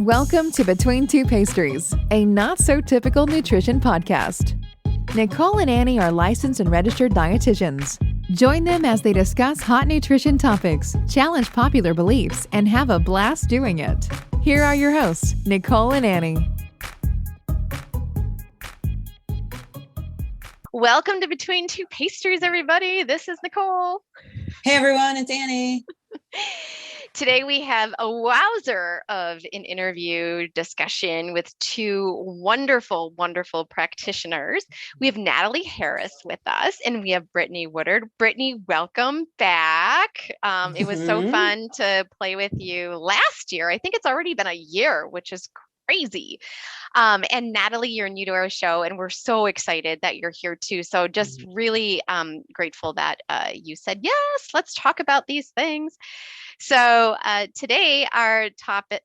Welcome to Between Two Pastries, a not-so-typical nutrition podcast. Nicole and Annie are licensed and registered dietitians. Join them as they discuss hot nutrition topics, challenge popular beliefs, and have a blast doing it. Here are your hosts, Nicole and Annie. Welcome to Between Two Pastries, everybody. This is Nicole. Hey, everyone. It's Annie. Today we have a wowzer of an interview discussion with two wonderful, wonderful practitioners. We have Natalie Harris with us, and we have Brittany Woodard. Brittany, welcome back. It was so fun to play with you last year. I think it's already been a year, which is crazy. And Natalie, you're new to our show, and we're so excited that you're here too. So just really grateful that you said, yes, let's talk about these things. So today our topic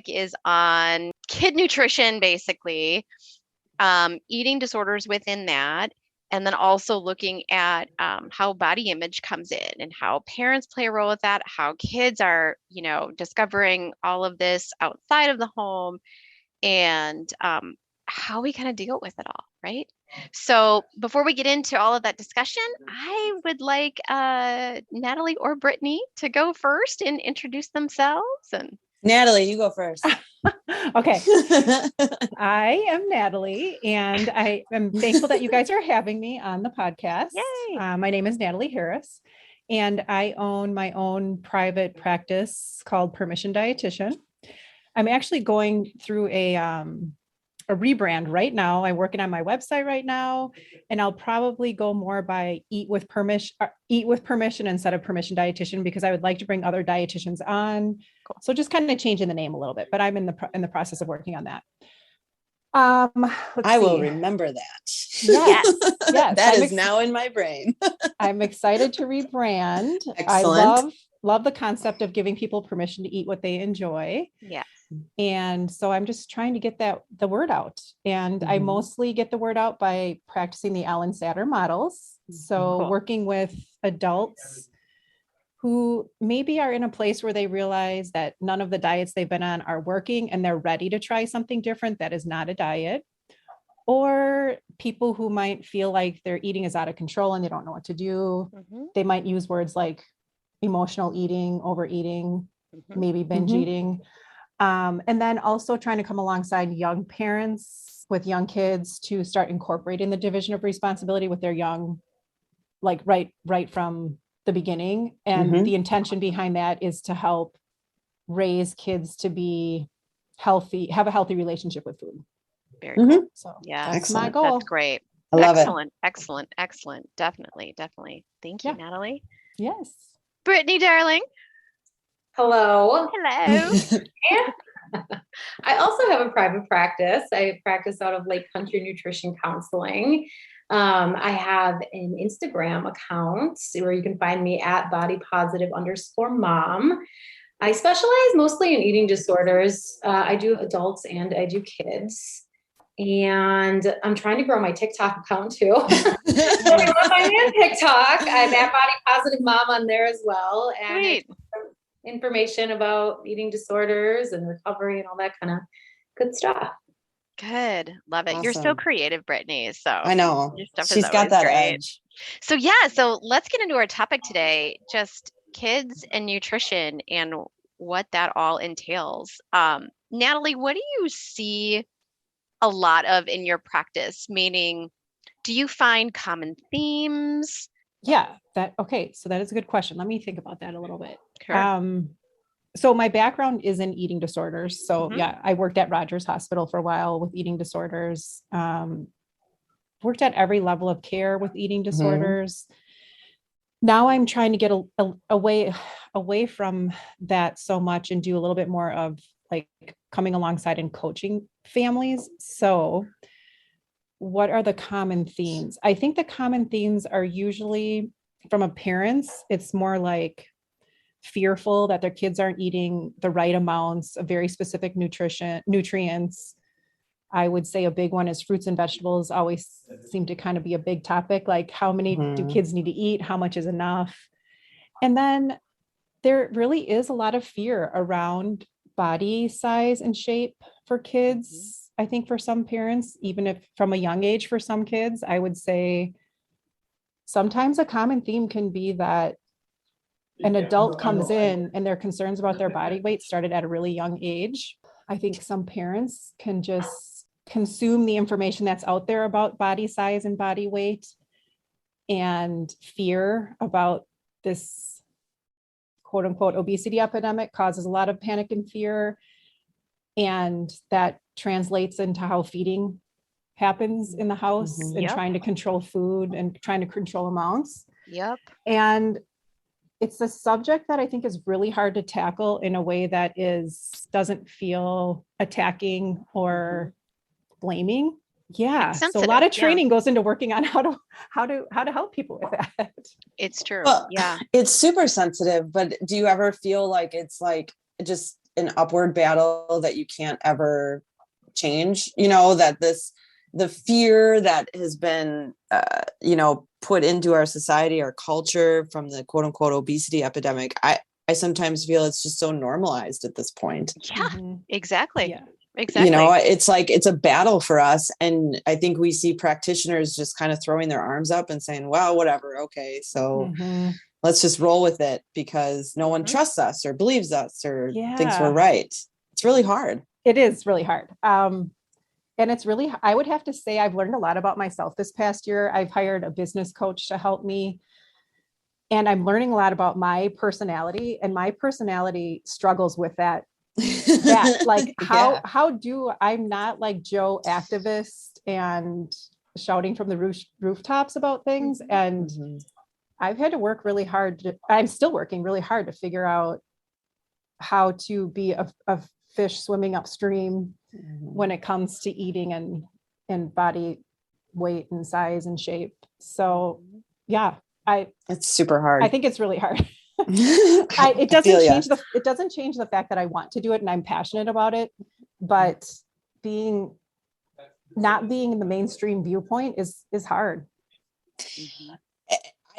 is on kid nutrition, basically, eating disorders within that, and then also looking at how body image comes in and how parents play a role with that, how kids are, discovering all of this outside of the home, and how we kind of deal with it all, right? So before we get into all of that discussion, I would like Natalie or Brittany to go first and introduce themselves. And Natalie, you go first. Okay. I am Natalie, and I am thankful that you guys are having me on the podcast. Yay. My name is Natalie Harris, and I own my own private practice called Permission Dietitian. I'm actually going through a rebrand right now. I'm working on my website right now, and I'll probably go more by eat with permission instead of Permission Dietitian, because I would like to bring other dietitians on. Cool. So just kind of changing the name a little bit, but I'm in the process of working on that. I will remember that. Yes. That is now in my brain. I'm excited to rebrand. Excellent. I love the concept of giving people permission to eat what they enjoy. Yeah. And so I'm just trying to get the word out. And I mostly get the word out by practicing the Ellyn Satter models. So working with adults who maybe are in a place where they realize that none of the diets they've been on are working and they're ready to try something different that is not a diet. Or people who might feel like their eating is out of control and they don't know what to do. They might use words like emotional eating, overeating, maybe binge eating. And then also trying to come alongside young parents with young kids to start incorporating the division of responsibility with their young, like right from the beginning. And the intention behind that is to help raise kids to be healthy, have a healthy relationship with food. Very cool. So yeah, that's my goal. That's great. I love it. Excellent. Definitely. Thank you, Natalie. Yes. Brittany, darling. Hello. I also have a private practice. I practice out of Lake Country Nutrition Counseling. I have an Instagram account where you can find me at bodypositive_mom. I specialize mostly in eating disorders. I do adults and I do kids. And I'm trying to grow my TikTok account too. So if you want to find me on TikTok, I'm at Body Positive Mom on there as well. And information about eating disorders and recovery and all that kind of good stuff. Good. Love it. Awesome. You're so creative, Brittany. So I know. Your stuff She's is got that great. edge. So let's get into our topic today, just kids and nutrition and what that all entails. Natalie, what do you see a lot of in your practice? Meaning, do you find common themes? Yeah, so that is a good question. Let me think about that a little bit. Sure. So my background is in eating disorders. So I worked at Rogers Hospital for a while with eating disorders. Worked at every level of care with eating disorders. Now I'm trying to get away from that so much and do a little bit more of like coming alongside and coaching families. So what are the common themes? I think the common themes are usually from a parents, it's more like fearful that their kids aren't eating the right amounts of very specific nutrients. I would say a big one is fruits and vegetables always seem to kind of be a big topic. Like how many do kids need to eat? How much is enough? And then there really is a lot of fear around body size and shape for kids. I think for some parents, even if from a young age for some kids, I would say sometimes a common theme can be that an adult comes in and their concerns about their body weight started at a really young age. I think some parents can just consume the information that's out there about body size and body weight and fear about this quote unquote obesity epidemic causes a lot of panic and fear. And that translates into how feeding happens in the house and trying to control food and trying to control amounts. Yep. And it's a subject that I think is really hard to tackle in a way that doesn't feel attacking or blaming. Yeah. So a lot of training goes into working on how to help people with that. It's true. Well, yeah. It's super sensitive, but do you ever feel like it's like just an upward battle that you can't ever change? That the fear that has been, put into our society, our culture from the quote unquote obesity epidemic. I sometimes feel it's just so normalized at this point. Yeah, exactly. Yeah. Exactly. It's like, it's a battle for us. And I think we see practitioners just kind of throwing their arms up and saying, well, whatever. Okay. So let's just roll with it because no one trusts us or believes us or thinks we're right. It's really hard. It is really hard. And it's really, I would have to say, I've learned a lot about myself this past year. I've hired a business coach to help me. And I'm learning a lot about my personality, and my personality struggles with that. Like I'm not like Joe activist and shouting from the rooftops about things. And I've had to work really hard. I'm still working really hard to figure out how to be a fish swimming upstream when it comes to eating and body weight and size and shape. So yeah, it's super hard. I think it's really hard. It doesn't change the fact that I want to do it and I'm passionate about it, but not being in the mainstream viewpoint is hard.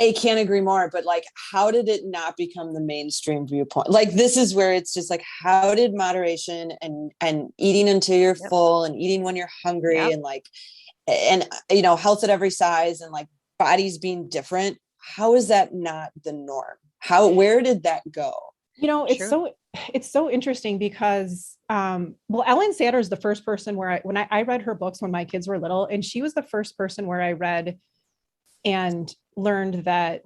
I can't agree more, but like, how did it not become the mainstream viewpoint? Like, this is where it's just like, how did moderation and eating until you're full and eating when you're hungry and health at every size and like bodies being different. How is that not the norm? Where did that go? It's so interesting because, Ellyn Satter is the first person where when I read her books when my kids were little, and she was the first person where I read and learned that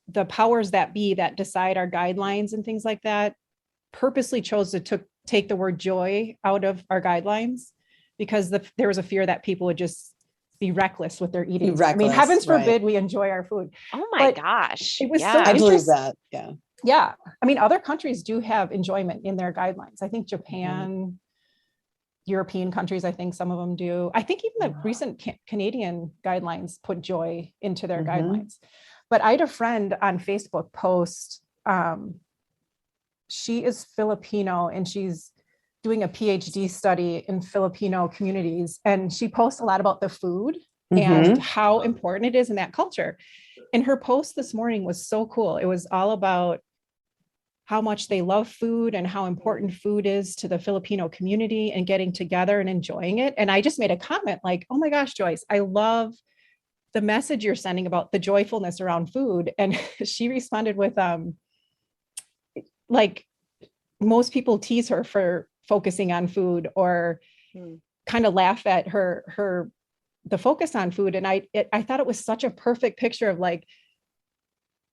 the powers that be that decide our guidelines and things like that purposely chose to take the word joy out of our guidelines because there was a fear that people would just be reckless with their eating. I mean, heavens forbid we enjoy our food. Oh my gosh. It was so I believe that. Yeah. Yeah. I mean, other countries do have enjoyment in their guidelines. I think Japan, European countries, I think some of them do. I think even the recent Canadian guidelines put joy into their guidelines. But I had a friend on Facebook post, she is Filipino and she's doing a PhD study in Filipino communities. And she posts a lot about the food and how important it is in that culture. And her post this morning was so cool. It was all about how much they love food and how important food is to the Filipino community and getting together and enjoying it. And I just made a comment like, oh my gosh, Joyce, I love the message you're sending about the joyfulness around food. And she responded with, like most people tease her for focusing on food or kind of laugh at the focus on food. And I thought it was such a perfect picture of like,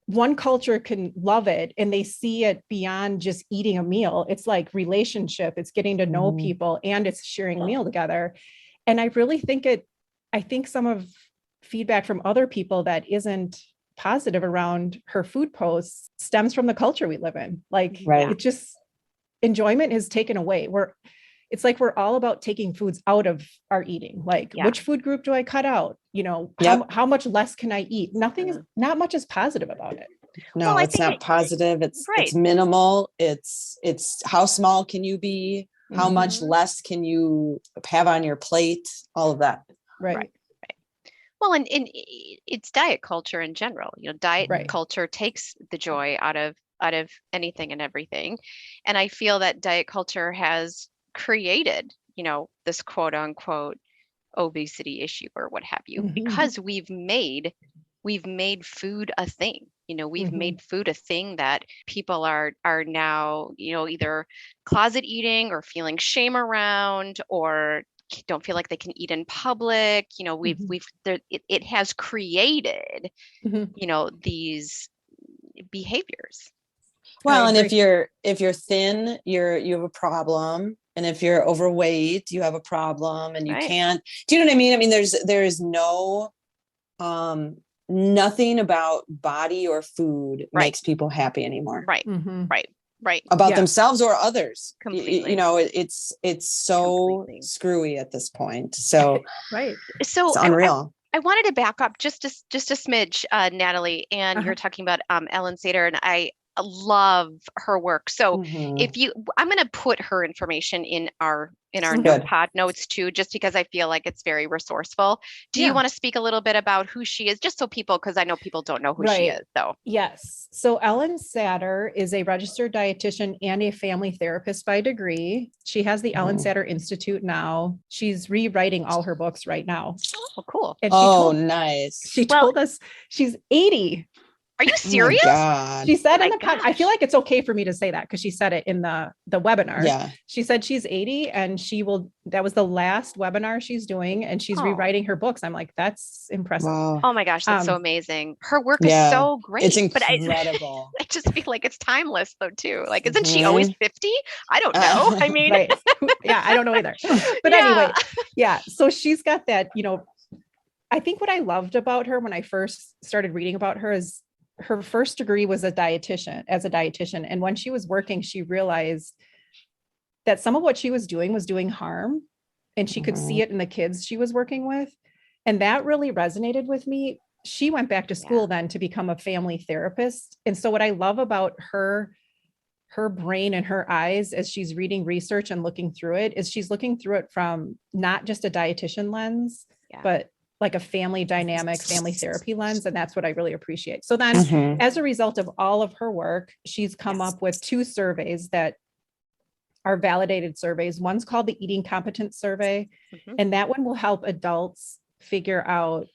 one culture can love it and they see it beyond just eating a meal. It's like relationship, it's getting to know people and it's sharing a meal together. And I really think I think some of feedback from other people that isn't positive around her food posts stems from the culture we live in. Like it just, enjoyment is taken away. It's like we're all about taking foods out of our eating. Like which food group do I cut out? How much less can I eat? Not much is positive about it. No, it's not positive. It's minimal. It's how small can you be? How much less can you have on your plate? All of that. Right. Well, and it's diet culture in general. Diet culture takes the joy out of out of anything and everything. And I feel that diet culture has created, this quote unquote obesity issue or what have you, because we've made food a thing. We've made food a thing that people are now, either closet eating or feeling shame around, or don't feel like they can eat in public. It has created, these behaviors. Well, and if you're thin, you have a problem. And if you're overweight, you have a problem, and you can't, do you know what I mean? I mean, there's no, nothing about body or food makes people happy anymore. Right. Right. About themselves or others. Completely. It's so screwy at this point. So, So it's unreal. I wanted to back up just a smidge, Natalie, and you're talking about Ellyn Sader, and I love her work. So I'm going to put her information in our notepad notes too, just because I feel like it's very resourceful. Do you want to speak a little bit about who she is, just so people, because I know people don't know who she is. So yes. So Ellyn Sader is a registered dietitian and a family therapist by degree. She has the Ellyn Sader Institute now. She's rewriting all her books right now. Oh, cool. And nice. She told us she's 80. Are you serious? She said in the podcast, I feel like it's okay for me to say that because she said it in the webinar. Yeah. She said she's 80 and that was the last webinar she's doing, and she's rewriting her books. I'm like, that's impressive. Wow. Oh my gosh, that's so amazing. Her work is so great. It's incredible. I just feel like it's timeless though too. Like, isn't she always 50? I don't know. I mean, yeah, I don't know either. But anyway, so she's got that, I think what I loved about her when I first started reading about her is her first degree was as a dietitian. And when she was working, she realized that some of what she was doing harm, and she could see it in the kids she was working with. And that really resonated with me. She went back to school then to become a family therapist. And so what I love about her brain and her eyes as she's reading research and looking through it is she's looking through it from not just a dietitian lens, but like a family dynamic, family therapy lens. And that's what I really appreciate. So then as a result of all of her work, she's come up with 2 surveys that are validated surveys. One's called the Eating Competence Survey. And that one will help adults figure out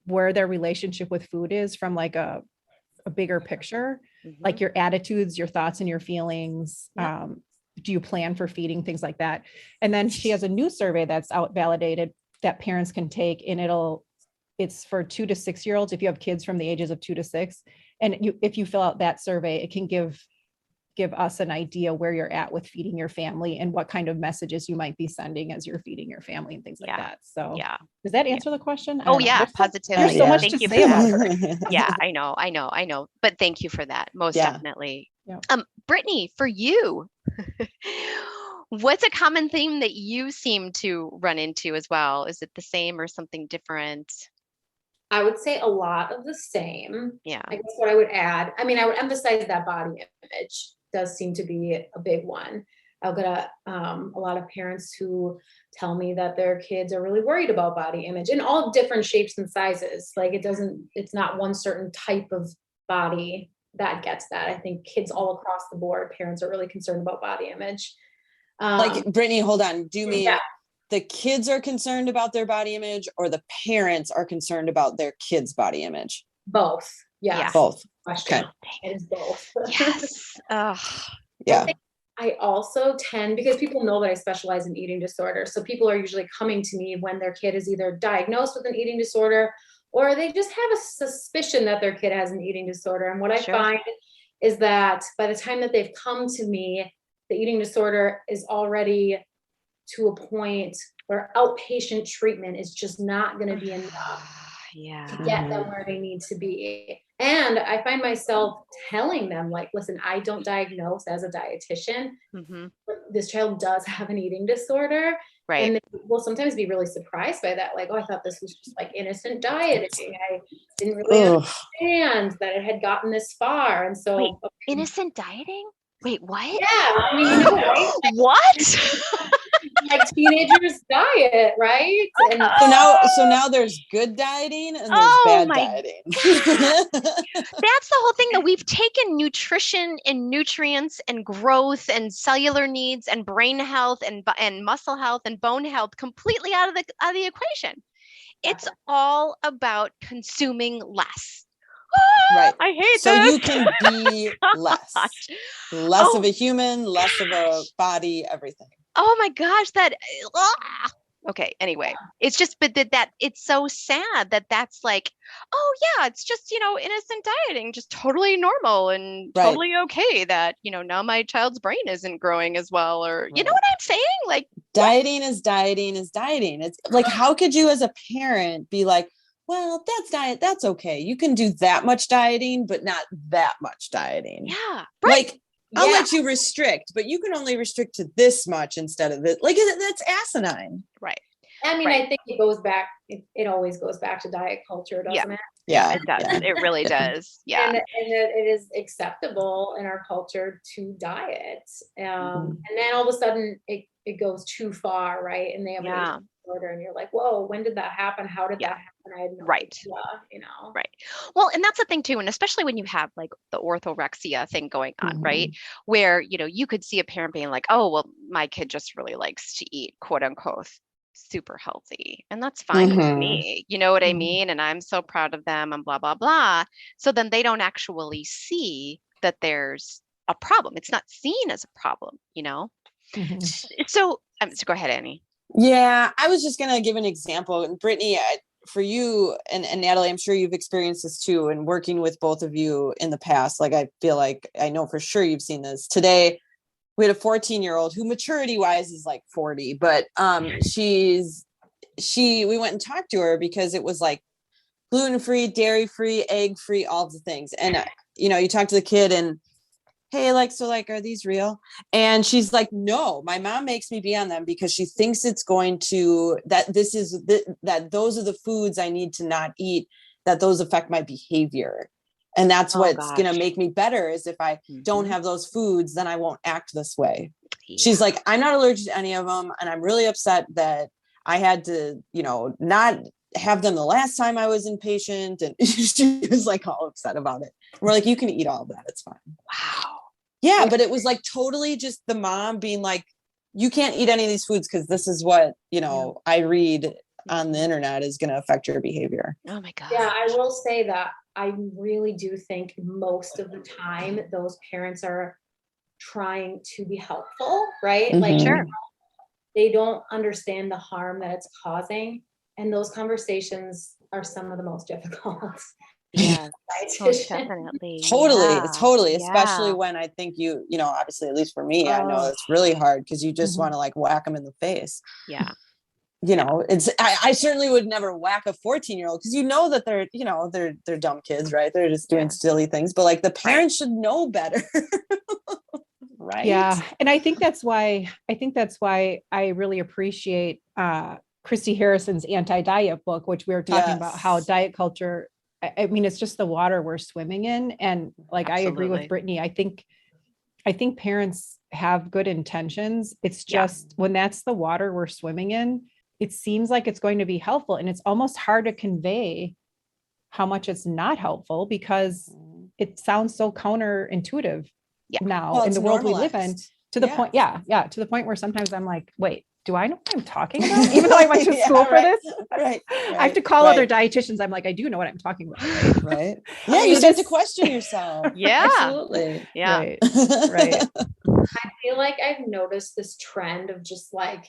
where their relationship with food is from like a bigger picture, like your attitudes, your thoughts, and your feelings. Do you plan for feeding, things like that? And then she has a new survey that's out validated that parents can take, and it's for 2 to 6 year olds. If you have kids from the ages of 2 to 6, and if you fill out that survey, it can give us an idea where you're at with feeding your family and what kind of messages you might be sending as you're feeding your family and things like that. So does that answer the question? Oh yeah, positively. There's so much thank to you say about her. Yeah, I know. But thank you for that. Most definitely. Brittany, for you, what's a common theme that you seem to run into as well? Is it the same or something different? I would say a lot of the same. Yeah. I guess what I would add, I would emphasize that body image does seem to be a big one. I've got a lot of parents who tell me that their kids are really worried about body image in all different shapes and sizes. Like it's not one certain type of body that gets that. I think kids all across the board, parents are really concerned about body image. Like, Brittany, hold on. Do you mean the kids are concerned about their body image, or the parents are concerned about their kids' body image? Both. Yeah. Both. Question. Okay. It is both. Yes. Yeah. I also tend, because people know that I specialize in eating disorders, so people are usually coming to me when their kid is either diagnosed with an eating disorder or they just have a suspicion that their kid has an eating disorder. And what I find is that by the time that they've come to me, the eating disorder is already to a point where outpatient treatment is just not going to be enough to get them where they need to be. And I find myself telling them, like, listen, I don't diagnose as a dietitian, but this child does have an eating disorder. Right. And they will sometimes be really surprised by that. Like, oh, I thought this was just like innocent dieting. I didn't really understand that it had gotten this far. And so innocent dieting? Wait, what? Yeah. I mean, what? Like teenagers diet, right? And so now there's good dieting and there's bad dieting. That's the whole thing, that we've taken nutrition and nutrients and growth and cellular needs and brain health and muscle health and bone health completely out of the equation. It's all about consuming less. Right. I hate so this. You can be less of a human, less of a body, everything. Oh my gosh, okay, anyway, it's just, but that it's so sad that that's like, oh yeah, it's just, innocent dieting, just totally normal and totally okay that, now my child's brain isn't growing as well, or you know what I'm saying? Like, dieting is dieting. It's like, how could you as a parent be like, well, that's okay. You can do that much dieting, but not that much dieting. Yeah. Right. Like, I'll let you restrict, but you can only restrict to this much instead of this. Like, that's asinine. Right. I mean, I think it goes back. It always goes back to diet culture, doesn't it? Yeah, it does. Yeah. It really does. Yeah. And it is acceptable in our culture to diet. And then all of a sudden it goes too far, right? And they have an disorder, and you're like, whoa, when did that happen? How did that happen? I had no idea, Right. Well, and that's the thing too, and especially when you have like the orthorexia thing going on, right? Where, you could see a parent being like, oh, well, my kid just really likes to eat, quote unquote, super healthy, and that's fine with me. You know what I mean? And I'm so proud of them and blah, blah, blah. So then they don't actually see that there's a problem. It's not seen as a problem, So go ahead, Annie. Yeah, I was just going to give an example. And Brittany, for you and Natalie, I'm sure you've experienced this too. And working with both of you in the past, like, I feel like I know for sure you've seen this. Today, we had a 14-year-old who maturity wise is like 40, but we went and talked to her because it was like gluten-free, dairy-free, egg-free, all of the things. And, you talk to the kid and, hey, are these real? And she's like, no, my mom makes me be on them because she thinks it's going to, that those are the foods I need to not eat, that those affect my behavior. And that's what's going to make me better, is if I don't have those foods, then I won't act this way. Yeah. She's like, I'm not allergic to any of them. And I'm really upset that I had to, not have them the last time I was inpatient. And she was like all upset about it. We're like, you can eat all of that. It's fine. Wow. Yeah. But it was like totally just the mom being like, you can't eat any of these foods because this is what, I read on the internet is going to affect your behavior. Oh my God. Yeah. I will say that I really do think most of the time those parents are trying to be helpful, right? Like, sure, they don't understand the harm that it's causing. And those conversations are some of the most difficult. Yeah, definitely. Totally. Especially when I think obviously, at least for me, I know it's really hard because you just want to like whack them in the face. Yeah. I certainly would never whack a 14-year-old because that they're dumb kids, right? They're just doing silly things, but like the parents should know better. Right. Yeah. And I think that's why I really appreciate Christy Harrison's anti-diet book, which we were talking about how diet culture, I mean, it's just the water we're swimming in. And like, I agree with Brittany. I think parents have good intentions. It's just when that's the water we're swimming in, it seems like it's going to be helpful. And it's almost hard to convey how much it's not helpful because it sounds so counterintuitive now in the world we live in, to the point. To the point where sometimes I'm like, wait, do I know what I'm talking about? Even though I went to school for this, right. I have to call other dietitians. I'm like, I do know what I'm talking about. Right. Yeah. You start to question yourself. Yeah. Absolutely. Yeah. Right. I feel like I've noticed this trend of just like,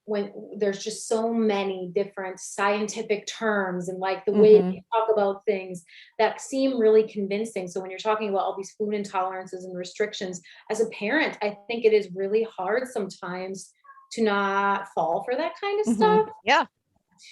when there's just so many different scientific terms and like the way they talk about things that seem really convincing. So when you're talking about all these food intolerances and restrictions, as a parent, I think it is really hard sometimes to not fall for that kind of stuff. Yeah.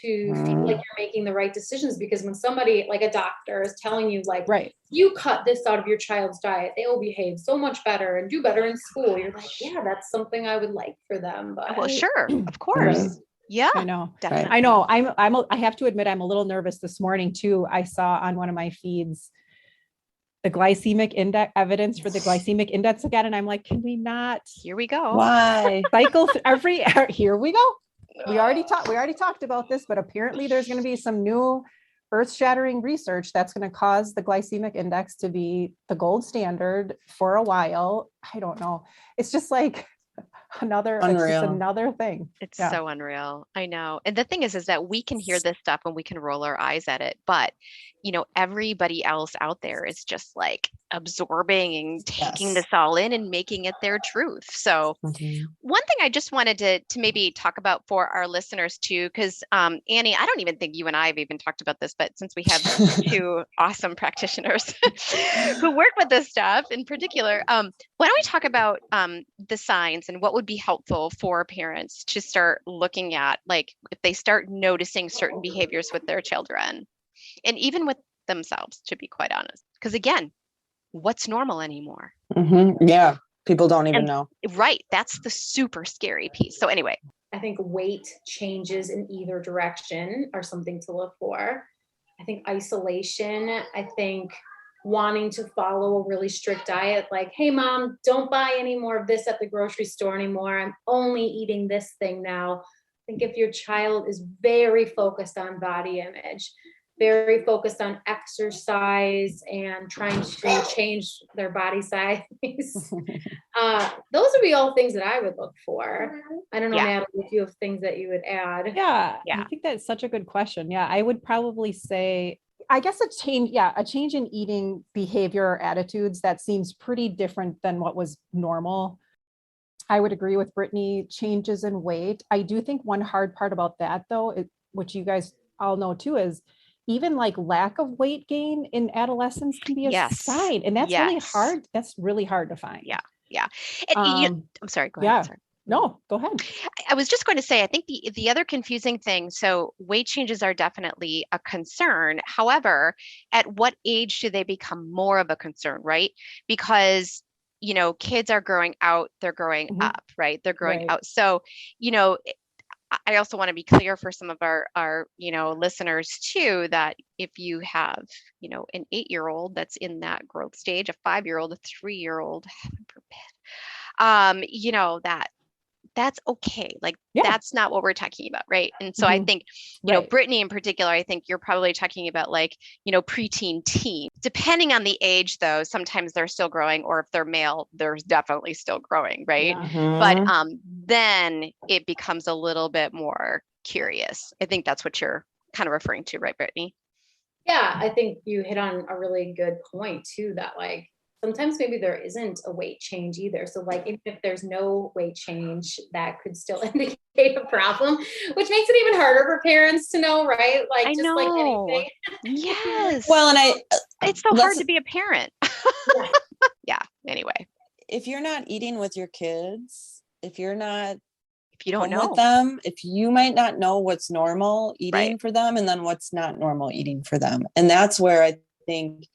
To feel like you're making the right decisions, because when somebody like a doctor is telling you like, you cut this out of your child's diet, they will behave so much better and do better in school. You're like, yeah, that's something I would like for them. But well, sure, of course. Yeah, I know. Definitely. I know. I have to admit, I'm a little nervous this morning too. I saw on one of my feeds the glycemic index, evidence for the glycemic index again. And I'm like, can we not? Here we go. Why? Cycle here we go. we already talked about this, but apparently there's going to be some new earth-shattering research that's going to cause the glycemic index to be the gold standard for a while. I don't know. It's just like it's just another thing. It's so unreal. I know. And the thing is that we can hear this stuff and we can roll our eyes at it, but everybody else out there is just like absorbing and taking this all in and making it their truth. So one thing I just wanted to maybe talk about for our listeners too, because Annie, I don't even think you and I have even talked about this, but since we have two awesome practitioners who work with this stuff in particular, why don't we talk about the signs and what would be helpful for parents to start looking at, like if they start noticing certain behaviors with their children and even with themselves, to be quite honest. Because again, what's normal anymore? Yeah, people don't even know. Right. That's the super scary piece. So anyway. I think weight changes in either direction are something to look for. I think isolation, I think wanting to follow a really strict diet, like, hey mom, don't buy any more of this at the grocery store anymore. I'm only eating this thing now. I think if your child is very focused on body image, very focused on exercise and trying to change their body size. Those would be all things that I would look for. I don't know, Natalie, if you have things that you would add. Yeah, I think that's such a good question. Yeah, I would probably say, I guess a change in eating behavior or attitudes that seems pretty different than what was normal. I would agree with Brittany, changes in weight. I do think one hard part about that though, which you guys all know too, is even like lack of weight gain in adolescence can be a sign. And that's really hard. That's really hard to find. Yeah. Yeah. I'm sorry. Go ahead. Sorry. No, go ahead. I was just going to say, I think the other confusing thing, so weight changes are definitely a concern. However, at what age do they become more of a concern, right? Because, kids are growing out, they're growing up, right? They're growing out. So, I also want to be clear for some of our listeners too, that if you have, an 8-year-old that's in that growth stage, a 5-year-old, a 3-year-old, heaven forbid, that's okay. Like that's not what we're talking about. Right. And so I think, Brittany in particular, I think you're probably talking about like, preteen teen, depending on the age though, sometimes they're still growing, or if they're male, they're definitely still growing. Right. But then it becomes a little bit more curious. I think that's what you're kind of referring to, right, Brittany? Yeah. I think you hit on a really good point too, that like, sometimes maybe there isn't a weight change either. So like even if there's no weight change, that could still indicate a problem, which makes it even harder for parents to know, right? Like like anything. Yes. Well, and it's so hard to be a parent. Anyway. If you're not eating with your kids, if you don't know with them, if you might not know what's normal eating for them and then what's not normal eating for them. And that's where I think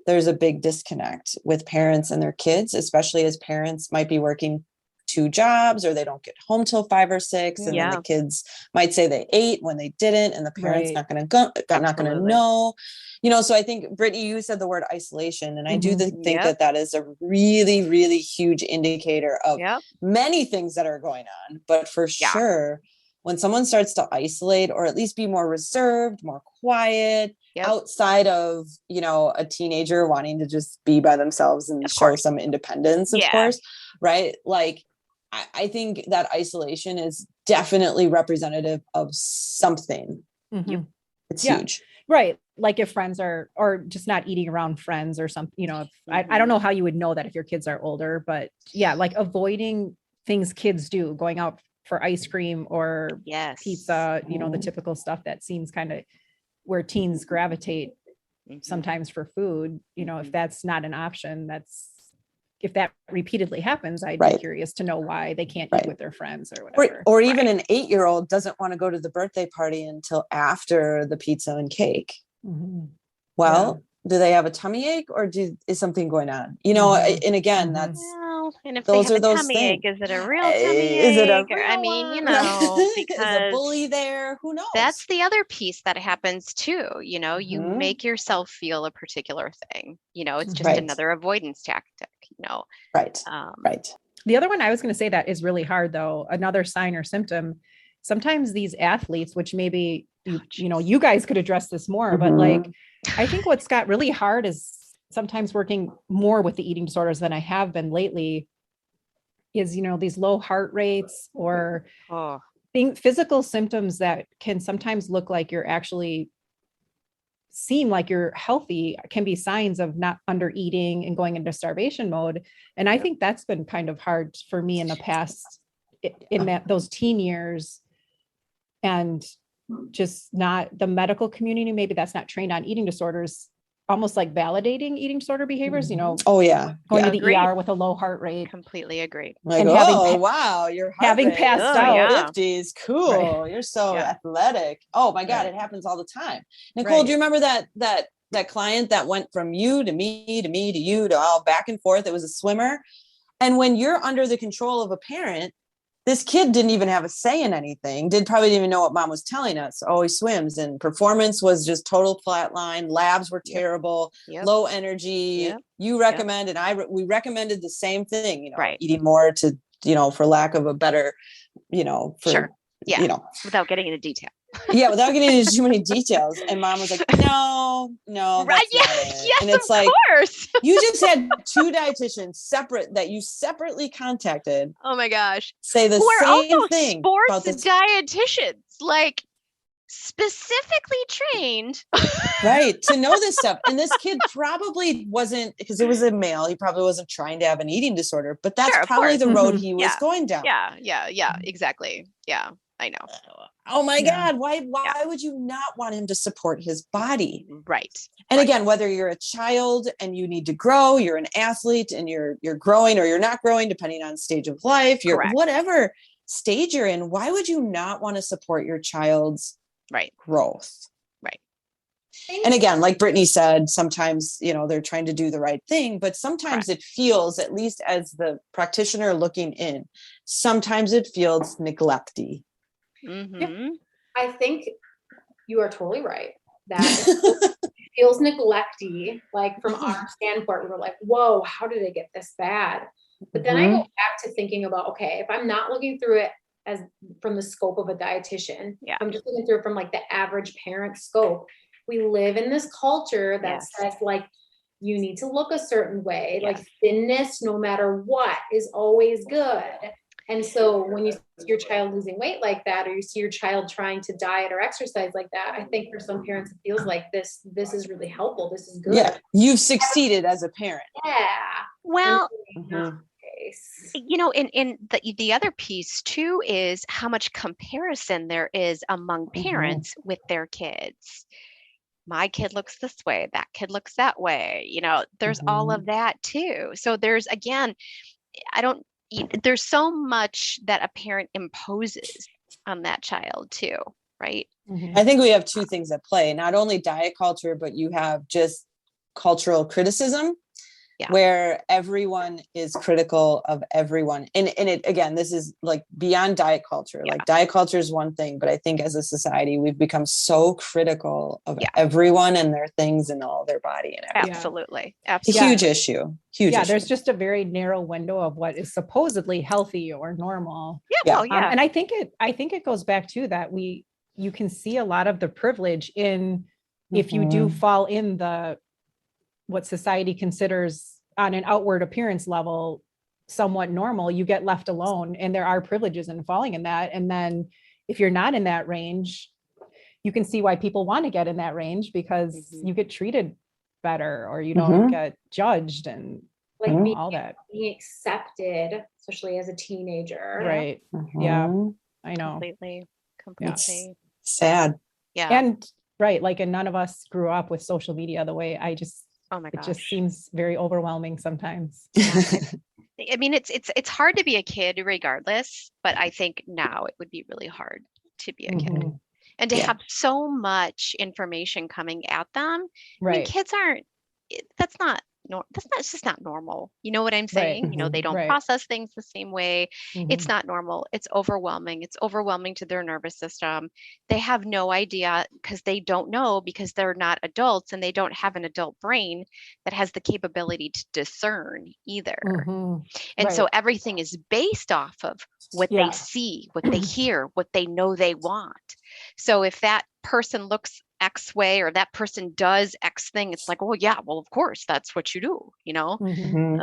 there's a big disconnect with parents and their kids, especially as parents might be working 2 jobs or they don't get home till 5 or 6. And then the kids might say they ate when they didn't, and the parents not going to know, so I think Brittany, you said the word isolation, and I do think that is a really, really huge indicator of many things that are going on, but for sure, when someone starts to isolate or at least be more reserved, more quiet, outside of, a teenager wanting to just be by themselves and show some independence, of course, right? Like, I think that isolation is definitely representative of something. It's huge. Right. Like if friends are, or just not eating around friends or something, I don't know how you would know that if your kids are older, but like avoiding things kids do, going out for ice cream or pizza, the typical stuff that seems kind of where teens gravitate sometimes for food, if that's not an option, if that repeatedly happens, I'd be curious to know why they can't eat with their friends or whatever. Or even an 8-year-old doesn't want to go to the birthday party until after the pizza and cake. Well, do they have a tummy ache or is something going on? And again, that's, and if those they have a tummy ache, is it a real tummy ache? Is it a because is a bully there? Who knows? That's the other piece that happens too. You make yourself feel a particular thing. It's just another avoidance tactic. Right. The other one I was going to say that is really hard though. Another sign or symptom sometimes these athletes, which maybe, you guys could address this more, but like, I think what's got really hard is sometimes working more with the eating disorders than I have been lately is, these low heart rates or physical symptoms that can sometimes look like you're actually seem like you're healthy can be signs of not under eating and going into starvation mode. And I think that's been kind of hard for me in the past in those teen years, and just not the medical community, maybe that's not trained on eating disorders, almost like validating eating disorder behaviors, Oh yeah. Going to the ER with a low heart rate. Completely agree. Like, and wow, your heart having rate passed is out. 50s, cool. Right. You're so athletic. Oh my God, it happens all the time. Nicole, do you remember that client that went from you to me to me to you to all back and forth? It was a swimmer. And when you're under the control of a parent, this kid didn't even have a say in anything, probably didn't even know what mom was telling us. Oh, he swims, and performance was just total flatline. Labs were terrible, low energy. You recommend, and we recommended the same thing, eating more to, for lack of a better, without getting into detail. Without getting into too many details. And mom was like, no, right. Yes, and it's of course. You just had two dietitians that you separately contacted. Oh my gosh. Say the same thing. Sports dietitians, like specifically trained. Right. To know this stuff. And this kid probably wasn't, because it was a male, he probably wasn't trying to have an eating disorder, but that's probably the road he was going down. Yeah, exactly. Yeah. I know. Oh my God. Why would you not want him to support his body? Right. And again, whether you're a child and you need to grow, you're an athlete and you're growing or you're not growing, depending on stage of life, whatever stage you're in, why would you not want to support your child's growth? Right. And again, like Brittany said, sometimes, they're trying to do the right thing, but sometimes it feels, at least as the practitioner looking in, sometimes it feels neglecty. Mm-hmm. I think you are totally right. That it feels neglecty. Like from our standpoint, we were like, whoa, how did it get this bad? But then I go back to thinking about, okay, if I'm not looking through it as from the scope of a dietitian, I'm just looking through it from like the average parent scope. We live in this culture that says like, you need to look a certain way, like thinness, no matter what, is always good. And so when you see your child losing weight like that, or you see your child trying to diet or exercise like that, I think for some parents, it feels like this is really helpful. This is good. Yeah. You've succeeded as a parent. Yeah. Well, and the other piece too is how much comparison there is among parents with their kids. My kid looks this way, that kid looks that way. There's all of that too. So there's, again, there's so much that a parent imposes on that child too, right? I think we have two things at play, not only diet culture, but you have just cultural criticism where everyone is critical of everyone. And it, again, this is like beyond diet culture. Like diet culture is one thing, but I think as a society, we've become so critical of everyone and their things and all their body and everything. Absolutely. It's a huge issue. There's just a very narrow window of what is supposedly healthy or normal. And I think it goes back to that you can see a lot of the privilege in if you do fall in what society considers on an outward appearance level somewhat normal, you get left alone, and there are privileges in falling in that. And then if you're not in that range, you can see why people want to get in that range, because you get treated better, or you don't get judged, and like all that being accepted, especially as a teenager. Right. Yeah, I know. Completely. It's sad. Yeah. And like, and none of us grew up with social media the way oh my gosh. It just seems very overwhelming sometimes. I mean, it's hard to be a kid regardless, but I think now it would be really hard to be a kid and to have so much information coming at them. Right. I mean, kids aren't, that's not it's just not normal. You know what I'm saying? Right. They don't Right. process things the same way. It's Mhm. not normal. It's overwhelming. It's overwhelming to their nervous system. They have no idea because they don't know, because they're not adults and they don't have an adult brain that has the capability to discern either. Mhm. And so Right. everything is based off of what they Yeah. see, what they hear, what they know they want. So if that person looks X way or that person does X thing, it's like, oh yeah, well, of course, that's what you do, Mhm.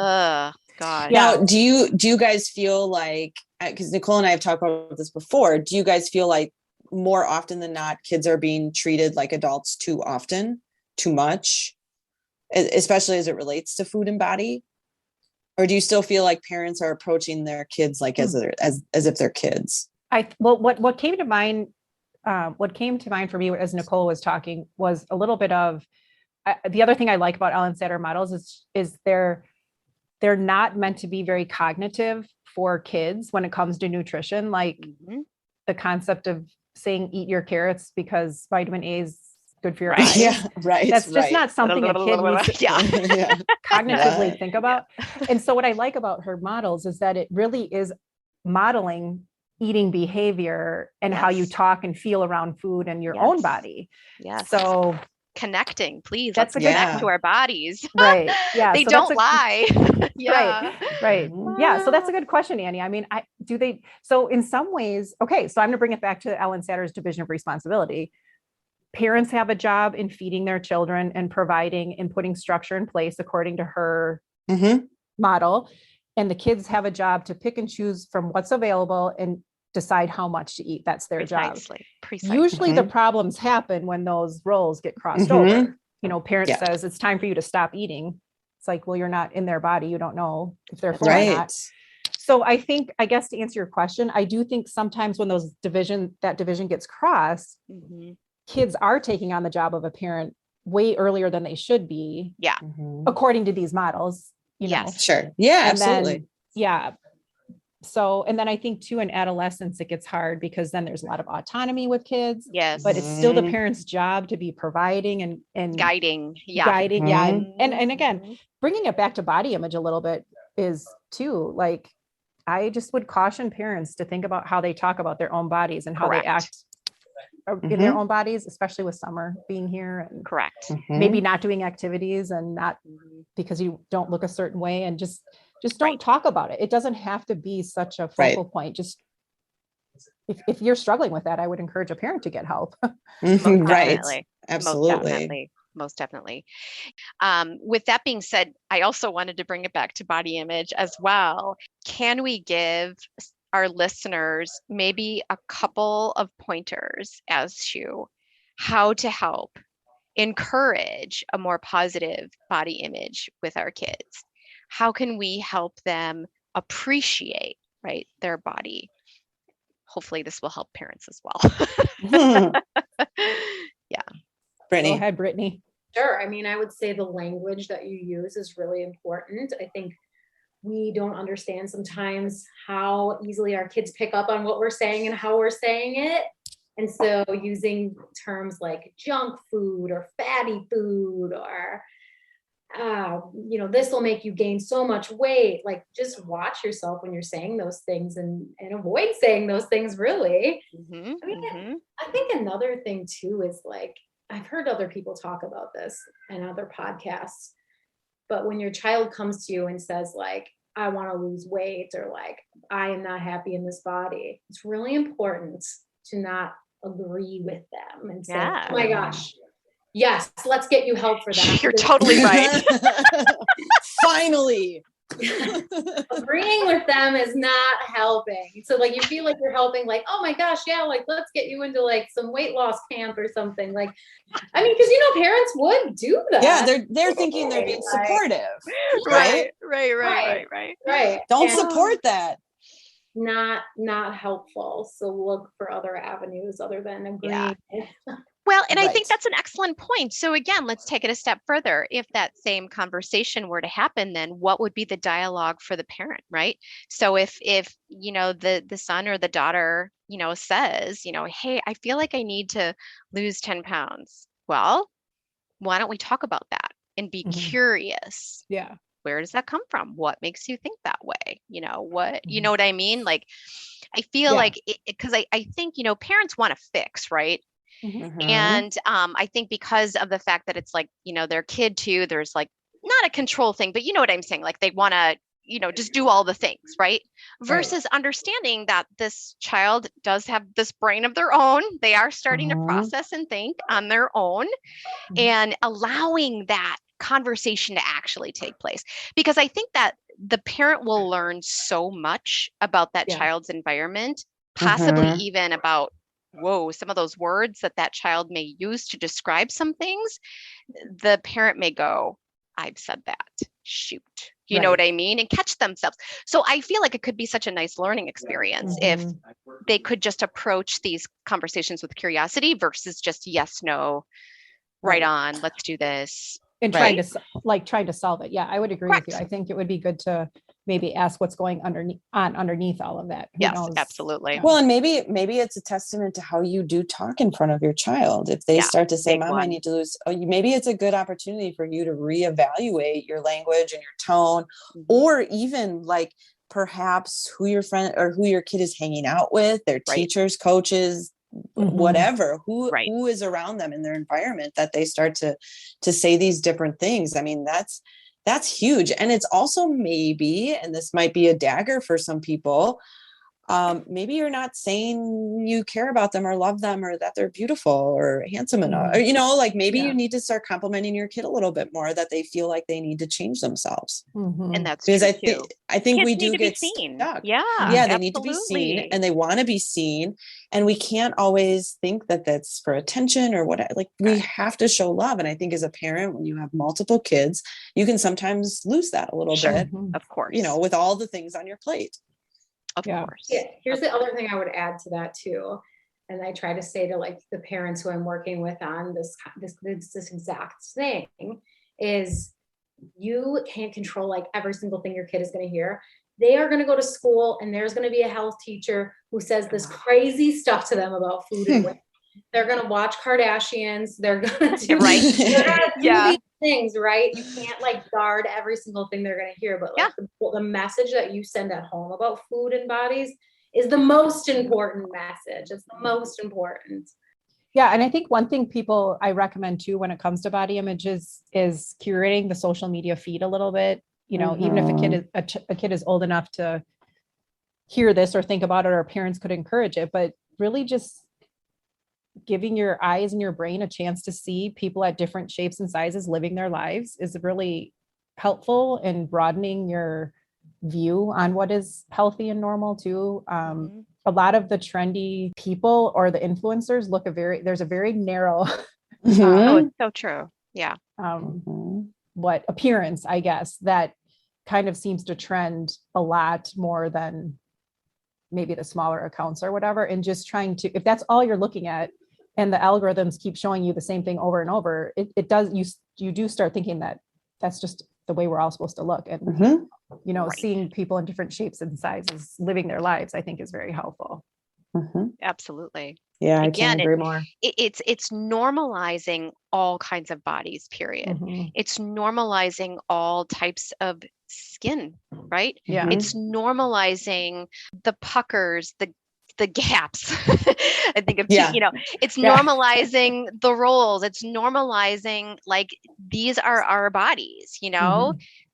God. Yeah. Now, do you guys feel like, because Nicole and I have talked about this before, do you guys feel like more often than not, kids are being treated like adults too often, too much, especially as it relates to food and body? Or do you still feel like parents are approaching their kids like as if they're kids? What came to mind, for me as Nicole was talking was a little bit of the other thing I like about Ellyn Satter models is they're not meant to be very cognitive for kids when it comes to nutrition. Like the concept of saying eat your carrots because vitamin A is good for your eyes. Yeah, right. That's just not something a kid needs to cognitively think about. And so what I like about her models is that it really is modeling eating behavior and how you talk and feel around food and your own body. Yes. So connecting, please. Let's connect to our bodies. Right. Yeah. They don't lie. Right. Yeah. So that's a good question, Annie. I mean, so in some ways, okay, so I'm going to bring it back to Ellyn Satter's division of responsibility. Parents have a job in feeding their children and providing and putting structure in place according to her model. And the kids have a job to pick and choose from what's available and decide how much to eat. That's their job. Precisely. Usually the problems happen when those roles get crossed over. Parent says it's time for you to stop eating. It's like, well, you're not in their body. You don't know if they're full or not. So I guess to answer your question, I do think sometimes when that division gets crossed, kids are taking on the job of a parent way earlier than they should be. Yeah. According to these models, Yes. Sure. Yeah, and absolutely. Then, so, and then I think too, in adolescence, it gets hard because then there's a lot of autonomy with kids. Yes. But it's still the parent's job to be providing and guiding. Yeah. Guiding. Yeah. And again, bringing it back to body image a little bit is too, like, I just would caution parents to think about how they talk about their own bodies and how they act in their own bodies, especially with summer being here and maybe not doing activities and not because you don't look a certain way, and just don't talk about it. It doesn't have to be such a focal point. Just if you're struggling with that, I would encourage a parent to get help. Right. Absolutely. Most definitely. With that being said, I also wanted to bring it back to body image as well. Can we give our listeners maybe a couple of pointers as to how to help encourage a more positive body image with our kids? How can we help them appreciate, their body? Hopefully this will help parents as well. Yeah. Brittany. Go ahead, Brittany. Sure. I mean, I would say the language that you use is really important. I think we don't understand sometimes how easily our kids pick up on what we're saying and how we're saying it. And so using terms like junk food or fatty food or, this will make you gain so much weight. Like, just watch yourself when you're saying those things and avoid saying those things, really. I think another thing too is, like, I've heard other people talk about this in other podcasts, but when your child comes to you and says, like, I want to lose weight, or like, I am not happy in this body, it's really important to not agree with them and say, oh my gosh, yes, let's get you help for that. You're totally right. Finally. Agreeing with them is not helping. So, like, you feel like you're helping, like, oh my gosh, yeah, like, let's get you into like some weight loss camp or something. Like, I mean, because parents would do that. Yeah, they're thinking they're being supportive. Right. Don't support that. Not helpful. So look for other avenues other than agreeing. Well, and I think that's an excellent point. So again, let's take it a step further. If that same conversation were to happen, then what would be the dialogue for the parent, right? So if the son or the daughter, says, hey, I feel like I need to lose 10 pounds. Well, why don't we talk about that and be Mhm. curious. Yeah. Where does that come from? What makes you think that way? You know, what, you Mhm. know what I mean? Like, I feel Yeah. like because I think, you know, parents want to fix, right? Mhm. Mhm. And I think because of the fact that it's like, you know, their kid too, there's like not a control thing, but you know what I'm saying? Like they want to, you know, just do all the things, right? Versus understanding that this child does have this brain of their own. They are starting to process and think on their own, Mhm. and allowing that conversation to actually take place. Because I think that the parent will learn so much about that Yeah. child's environment, possibly Mhm. even about, whoa, some of those words that that child may use to describe some things. The parent may go, I've said that. Shoot. You know Right. what I mean? And catch themselves. So I feel like it could be such a nice learning experience if Mhm. they could just approach these conversations with curiosity versus just yes, no, right on, let's do this. And Right. trying to solve it. Yeah, I would agree with you. I think it would be good to maybe ask what's going underneath all of that. Who Yes, knows? absolutely. Yeah. Well, and maybe it's a testament to how you do talk in front of your child. If they Yeah, start to say, big Mom, I one. need to lose, maybe it's a good opportunity for you to reevaluate your language and your tone, Mhm. or even like perhaps who your friend or who your kid is hanging out with, their Right. teachers, coaches, Mhm. whatever, who Right. who is around them in their environment, that they start to say these different things. I mean, that's huge. And it's also maybe, and this might be a dagger for some people, maybe you're not saying you care about them or love them or that they're beautiful or handsome enough, or, you know, like maybe Yeah. you need to start complimenting your kid a little bit more, that they feel like they need to change themselves. Mhm. And that's Because true I too. think Kids we need do to be get seen. stuck. Yeah, Yeah, they need to be seen absolutely. and they want to be seen. And we can't always think that that's for attention or what, like we have to show love. And I think as a parent, when you have multiple kids, you can sometimes lose that a little Sure. bit, Mhm. Of course. you know, with all the things on your plate. Of Yeah. course. Yeah, here's Of the other course. thing I would add to that too. And I try to say to like the parents who I'm working with on this exact thing is, you can't control like every single thing your kid is going to hear. They are going to go to school and there's going to be a health teacher who says this crazy stuff to them about food and weight. They're going to watch Kardashians. They're going to do Right. they're going to do Yeah. these things, right? You can't like guard every single thing they're going to hear, but like the message that you send at home about food and bodies is the most important message. It's the most important. Yeah. And I think one thing I recommend too, when it comes to body images, is curating the social media feed a little bit. You know, even if a kid is old enough to hear this or think about it, or parents could encourage it, but really just giving your eyes and your brain a chance to see people at different shapes and sizes living their lives is really helpful in broadening your view on what is healthy and normal too. A lot of the trendy people or the influencers there's a very narrow Oh, it's so true. Yeah. what appearance, I guess, that kind of seems to trend a lot more than maybe the smaller accounts or whatever. And just trying to, if that's all you're looking at and the algorithms keep showing you the same thing over and over, it does, you do start thinking that that's just the way we're all supposed to look. And, you know, seeing people in different shapes and sizes living their lives, I think is very helpful. Absolutely. Yeah, Again, I can't agree more. It's normalizing all kinds of bodies, period. It's normalizing all types of skin, right? Yeah. It's normalizing the puckers, the gaps. I think of, you know, it's normalizing the rolls. It's normalizing, like, these are our bodies, you know?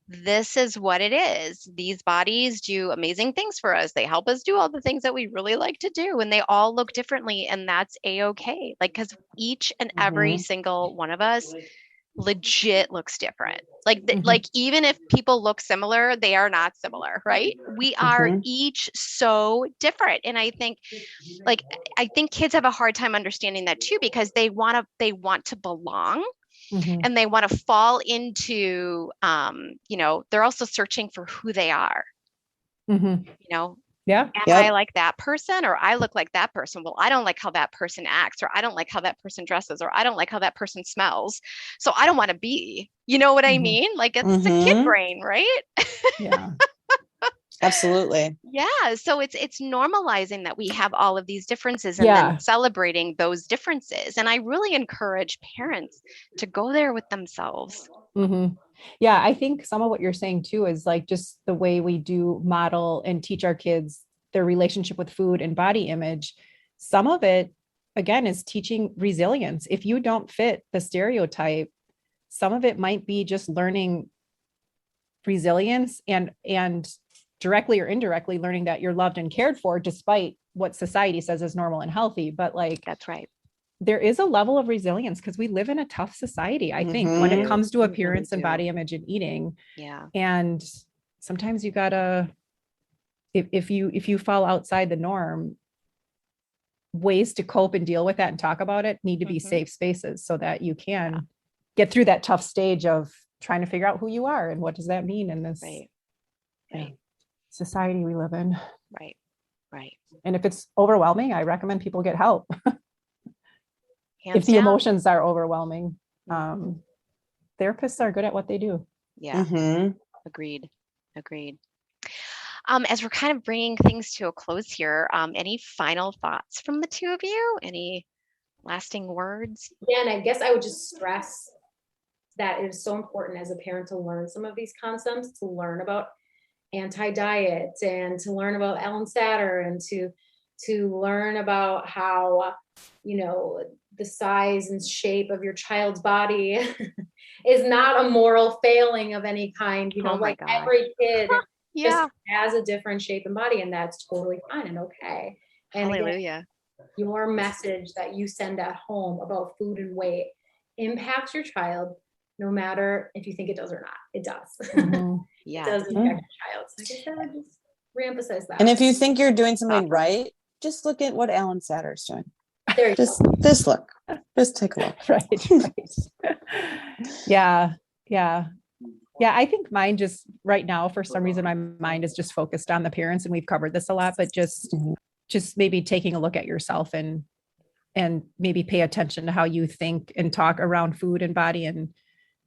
This is what it is. These bodies do amazing things for us. They help us do all the things that we really like to do, and they all look differently, and that's a-okay. Like, because each and every single one of us legit looks different. Like even if people look similar, they are not similar, right? We are each so different. And I think kids have a hard time understanding that too, because they want to belong. And they want to fall into, you know, they're also searching for who they are. You know, am I like that person, or I look like that person? Well, I don't like how that person acts, or I don't like how that person dresses, or I don't like how that person smells. So I don't want to be, you know what I mean? Like, it's a kid brain, right? Yeah. Absolutely. Yeah. So it's normalizing that we have all of these differences, and then celebrating those differences. And I really encourage parents to go there with themselves. Mm-hmm. Yeah. I think some of what you're saying too is like just the way we do model and teach our kids their relationship with food and body image. Some of it, again, is teaching resilience. If you don't fit the stereotype, some of it might be just learning resilience and directly or indirectly learning that you're loved and cared for despite what society says is normal and healthy. But like, that's right. There is a level of resilience because we live in a tough society, I think, when it comes to appearance and body image and eating. Yeah. And sometimes you gotta, if you fall outside the norm, ways to cope and deal with that and talk about it need to be safe spaces so that you can get through that tough stage of trying to figure out who you are and what does that mean in this society we live in. Right. And if it's overwhelming, I recommend people get help. Hands if the down. emotions are overwhelming, therapists are good at what they do. Yeah. Agreed. As we're kind of bringing things to a close here, any final thoughts from the two of you? Any lasting words? Again, I guess I would just stress that it is so important as a parent to learn some of these concepts, to learn about anti-diet and to learn about Ellyn Satter and to learn about how, the size and shape of your child's body is not a moral failing of any kind. Every kid just has a different shape and body, and that's totally fine and okay. And hallelujah. Again, your message that you send at home about food and weight impacts your child, no matter if you think it does or not. It does. Yeah. It does impact your child. So I guess I would just reemphasize that. And if you think you're doing something right, just look at what Ellyn Satter is doing. There you just go. Just take a look. Right. Yeah. I think mine just right now, for some reason, my mind is just focused on the parents, and we've covered this a lot, but just maybe taking a look at yourself and maybe pay attention to how you think and talk around food and body,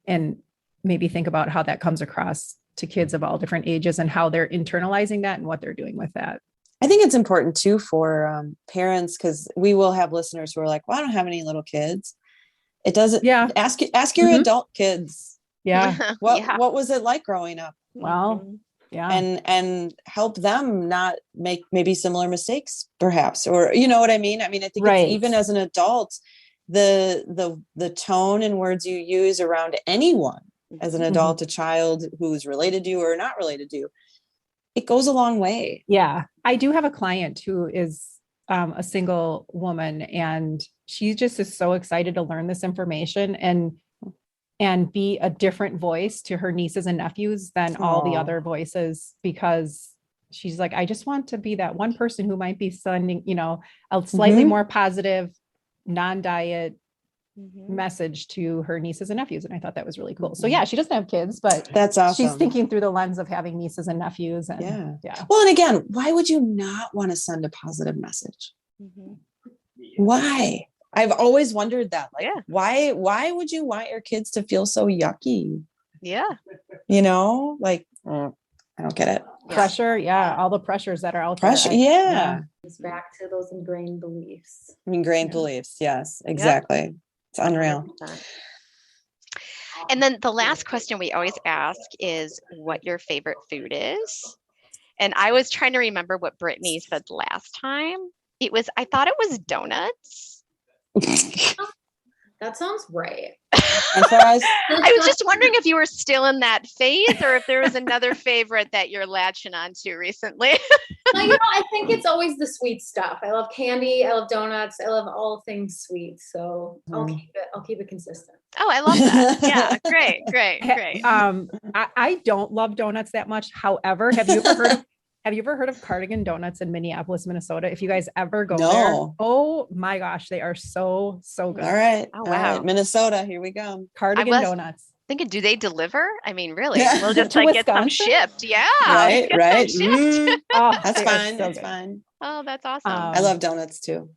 and maybe think about how that comes across to kids of all different ages and how they're internalizing that and what they're doing with that. I think it's important too for parents, because we will have listeners who are like, well, I don't have any little kids. It doesn't. Yeah. Ask your adult kids. Yeah. What was it like growing up? Well, yeah. And help them not make maybe similar mistakes, perhaps, or you know what I mean? I mean, I think it's, even as an adult, the tone and words you use around anyone as an adult, a child who's related to you or not related to you, it goes a long way. Yeah. I do have a client who is a single woman, and she just is so excited to learn this information and be a different voice to her nieces and nephews than all the other voices, because she's like, I just want to be that one person who might be sending, a slightly more positive, non-diet message to her nieces and nephews. And I thought that was really cool. So yeah, she doesn't have kids, but that's awesome. She's thinking through the lens of having nieces and nephews. And yeah. Well, and again, why would you not want to send a positive message? Why? I've always wondered that. Like, why would you want your kids to feel so yucky? Yeah. Like, I don't get it. Pressure. Yeah. All the pressures that are out there. Yeah. It's back to those ingrained beliefs. Beliefs. Yes, exactly. It's unreal. 100%. And then the last question we always ask is what your favorite food is. And I was trying to remember what Brittany said last time. I thought it was donuts. That sounds right. I was just wondering if you were still in that phase or if there was another favorite that you're latching on to recently. I think it's always the sweet stuff. I love candy. I love donuts. I love all things sweet. So I'll keep it consistent. Oh, I love that. Yeah. Great. I don't love donuts that much. However, have you ever heard of Cardigan Donuts in Minneapolis, Minnesota? If you guys ever go there, oh my gosh, they are so good. All right. Oh, wow. All right. Minnesota, here we go. Cardigan Donuts. Thinking, do they deliver? I mean, really? We'll just get some shipped. Yeah. Right. Oh, that's fine. That's fine. Oh, that's awesome. I love donuts too.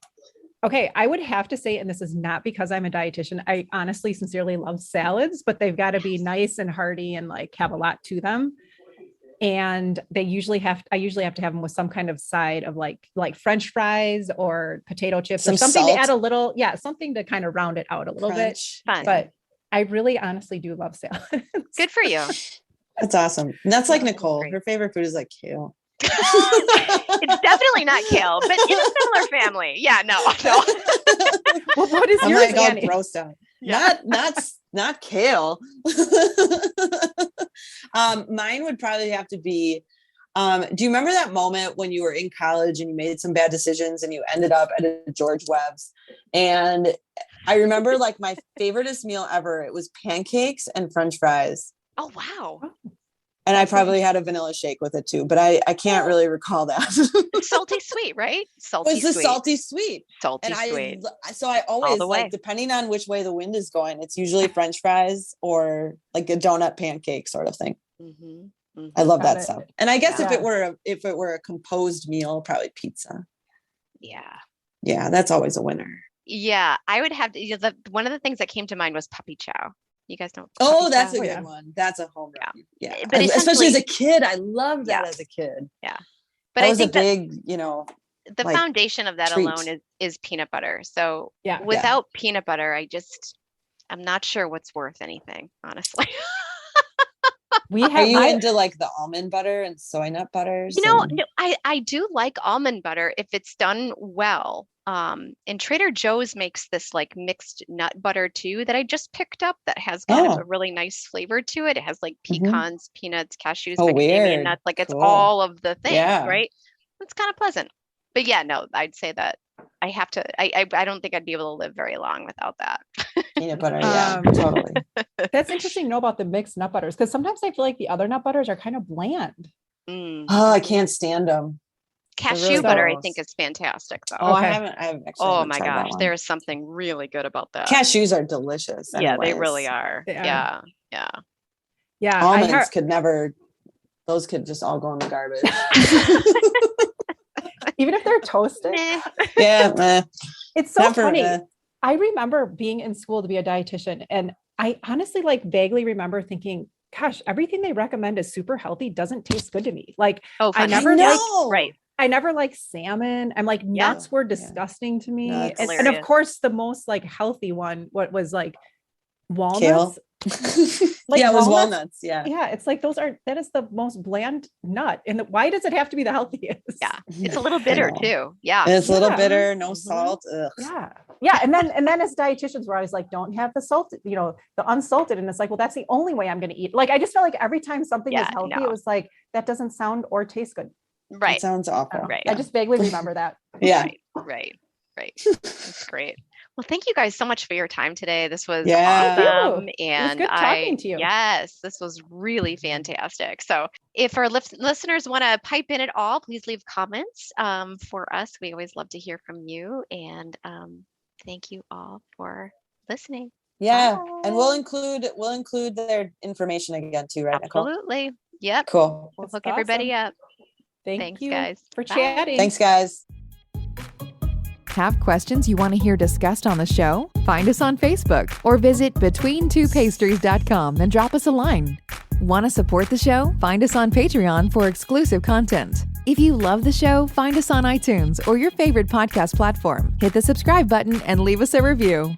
Okay. I would have to say, and this is not because I'm a dietitian, I honestly, sincerely love salads, but they've got to be nice and hearty and like have a lot to them. And I usually have to have them with some kind of side of like French fries or potato chips or something salt. To add a little, something to kind of round it out a little bit. Fun. But I really honestly do love salads. Good for you. That's awesome. And that's like Yeah, Nicole. great. Her favorite food is like kale. It's definitely not kale, but in a similar family. Yeah, no. Well, what is I'm yours, like all Annie? grossed out. Yeah. Not kale. Mine would probably have to be, do you remember that moment when you were in college and you made some bad decisions and you ended up at a George Webb's? And I remember like my favoriteest meal ever. It was pancakes and French fries. Oh, wow. And I probably had a vanilla shake with it too, but I can't really recall that. Salty sweet, right? It Salty was the sweet. salty sweet. Salty And sweet. So I always the way. like, depending on which way the wind is going, it's usually French fries or like a donut pancake sort of thing. Mm-hmm. Mm-hmm. I love Got that it. stuff. And I guess Yeah. if it were a composed meal, probably pizza. Yeah. Yeah, that's always a winner. Yeah. I would have to, one of the things that came to mind was puppy chow. You guys know. Oh, puppy that's chow? a good yeah. one. That's a home run. Yeah. But Especially as essentially- a kid. I loved that Yeah. as a kid. But That I was a think that big, the like, foundation of that treat. alone is peanut butter. So Yeah. without peanut butter, I'm not sure what's worth anything, honestly. We Are have you I, into like the almond butter and soy nut butters? You know, and- no, I do like almond butter if it's done well. And Trader Joe's makes this like mixed nut butter too that I just picked up that has kind of Oh. a really nice flavor to it. It has like Mhm. pecans, peanuts, cashews, Oh, macadamia weird. nuts. Like it's Cool. all of the things, Yeah. right? It's kind of pleasant. But yeah, no, I'd say that I have to. I don't think I'd be able to live very long without that. peanut butter. Yeah, totally. that's interesting to know about the mixed nut butters because sometimes I feel like the other nut butters are kind of bland. Mm. Oh, I can't stand them. Cashew really butter, I gross. think, is fantastic though. Oh, Okay. I haven't actually. Oh haven't my tried that gosh, one. there's something really good about that. Cashews are delicious. Yeah, they anyways. really are. They are. Yeah, yeah. Yeah. Almonds could never. Those could just all go in the garbage. Even if they're toasted. Meh. Yeah. It's so Never, funny. I remember being in school to be a dietitian, and I honestly like vaguely remember thinking, gosh, everything they recommend is super healthy doesn't taste good to me. Like Oh, I funny. never know. liked, Right. I never liked salmon. I'm like Yeah. nuts were Yeah. disgusting to me. Nuts. And of Hilarious. course the most like healthy one, what was like walnuts. Kale. Like yeah, it was walnuts? walnuts. Yeah. Yeah, it's like that is the most bland nut. And why does it have to be the healthiest? Yeah. It's a little bitter know. too. Yeah. And it's a little Yeah. bitter, no Mhm. salt. Ugh. Yeah. Yeah. And then as dietitians, we're always like, don't have the salted, the unsalted. And it's like, well, that's the only way I'm going to eat. Like, I just felt like every time something Yeah, was healthy, no. it was like, that doesn't sound or taste good. It Right. sounds awful. Right. I just vaguely remember that. Yeah. Right. That's great. Well, thank you guys so much for your time today. This was Yeah. awesome. Thank you. And good talking to you. Yes, this was really fantastic. So if our listeners want to pipe in at all, please leave comments for us. We always love to hear from you. And thank you all for listening. Yeah. Bye. And we'll include their information again too, right, Nicole? Absolutely. Yep. Cool. We'll That's hook everybody awesome. up. Thank Thanks, you guys. for Bye. chatting. Thanks, guys. Have questions you want to hear discussed on the show? Find us on Facebook or visit between2pastries.com and drop us a line. Want to support the show? Find us on Patreon for exclusive content. If you love the show, find us on iTunes or your favorite podcast platform. Hit the subscribe button and leave us a review.